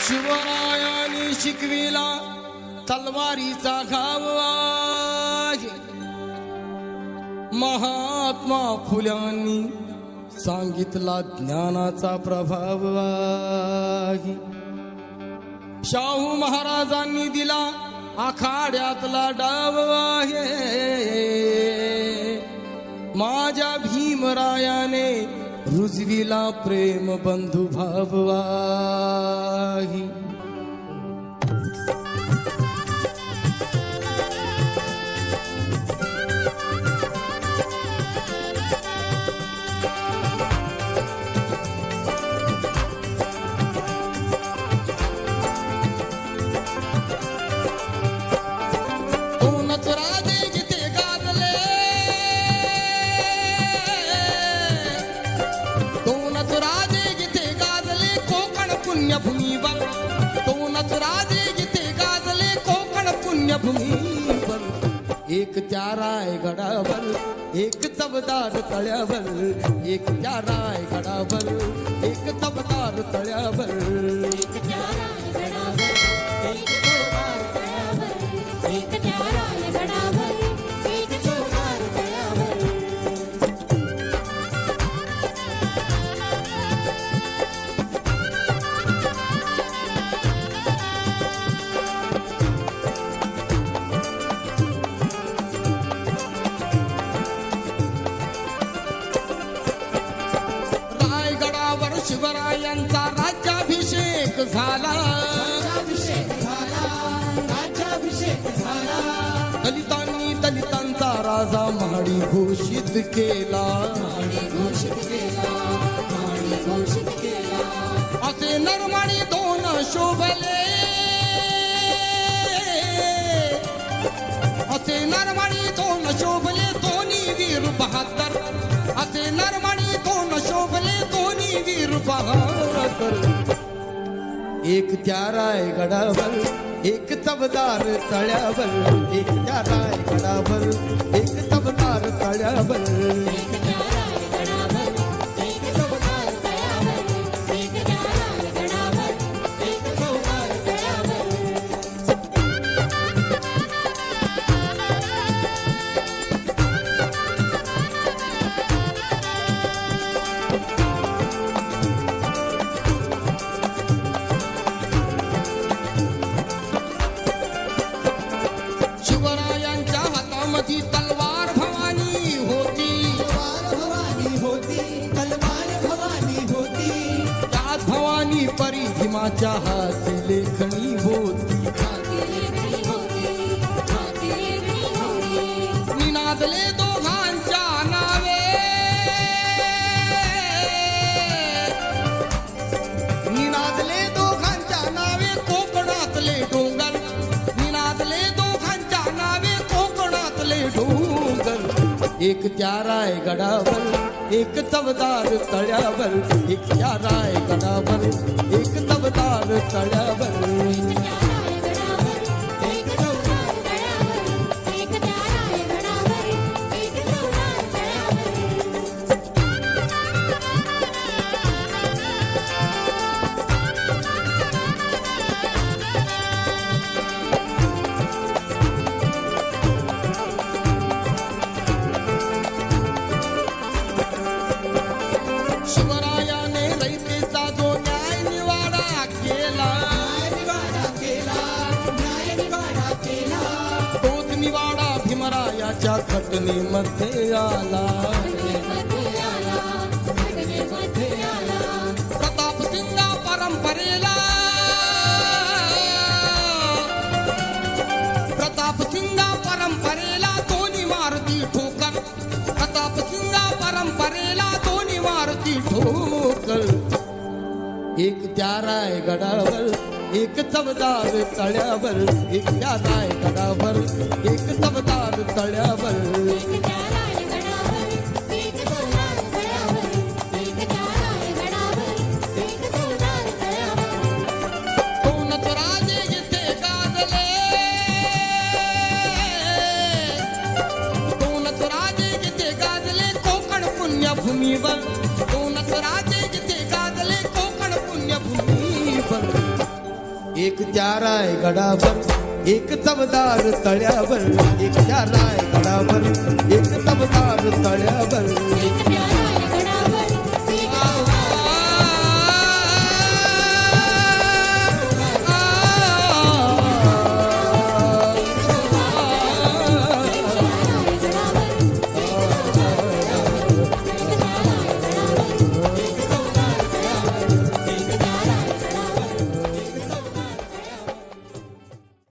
शिवरायाने शिकविला तलवारीचा घाव आहे. महात्मा फुल्यांनी सांगितला ज्ञानाचा प्रभाव आहे. शाहू महाराजांनी दिला आखाड्यातला डाव आहे. माझ्या भीमरायाने रुजविला प्रेम बंधुभाव आहे. पुण्यभूमीवर दोनच राजे जिथे गाजले कोकण पुण्यभूमीवर. एक त्या रायगडावर एक चवदार तळ्यावर. एक त्या रायगडावर एक चवदार तळ्यावर. एक त्या रायगडावर एक चवदार तळ्यावर. एक त्या रायगडावर एक चवदार तळ्यावर. शिवरायांचा राज्याभिषेक झाला. दलितांनी दलितांचा राजा महाडी घोषित केला. असे नरमाडी दोन शोभले. असे नरमाडी दोन शोभले दोन्ही वीर बहादर. असे नरमाडी दोन शोभले दोन्ही वीर बहादर. एक त्या रायगडावर एक चवदार तळ्यावर. एक त्या रायगडावर एक चवदार तळ्यावर. शिवरायांच्या हातामध्ये तलवार भवानी होती. तलवार भवानी होती. त्यात भवानी परी भीमाच्या हाती लेखणी होती. निनादले दोघांच्या नावे. निनादले दोघांच्या नावे कोकणातले डोंगर. निनादले दोघांच्या नावे कोकणातले डोंगर. एक त्या रायगडावर एक चवदार तळ्यावर. एक त्या रायगडावर एक चवदार तळ्यावर. शिवरायाने रयतेचा जो न्याय निवाडा केला. तोच निवाडा भीमरायाच्या घटनेमध्ये आला. प्रताप सिंगा परंपरेला. प्रताप सिंगा परंपरेला दोन्ही मारुती ठोकर. प्रताप सिंगा परंपरेला दोन्ही मारुती ठोकर. एक त्या रायगडावर एक चवदार तळ्यावर. एक त्या रायगडावर एक चवदार तळ्यावर. दोनच राजे जिथे गाजले. दोनच राजे जिथे गाजले कोकण पुण्यभूमीवर. दोनच राजे जिथे गाजले कोकण पुण्यभूमीवर. एक त्या रायगडावर एक चवदार तळ्यावर, एक त्या रायगडावर एक चवदार तळ्यावर.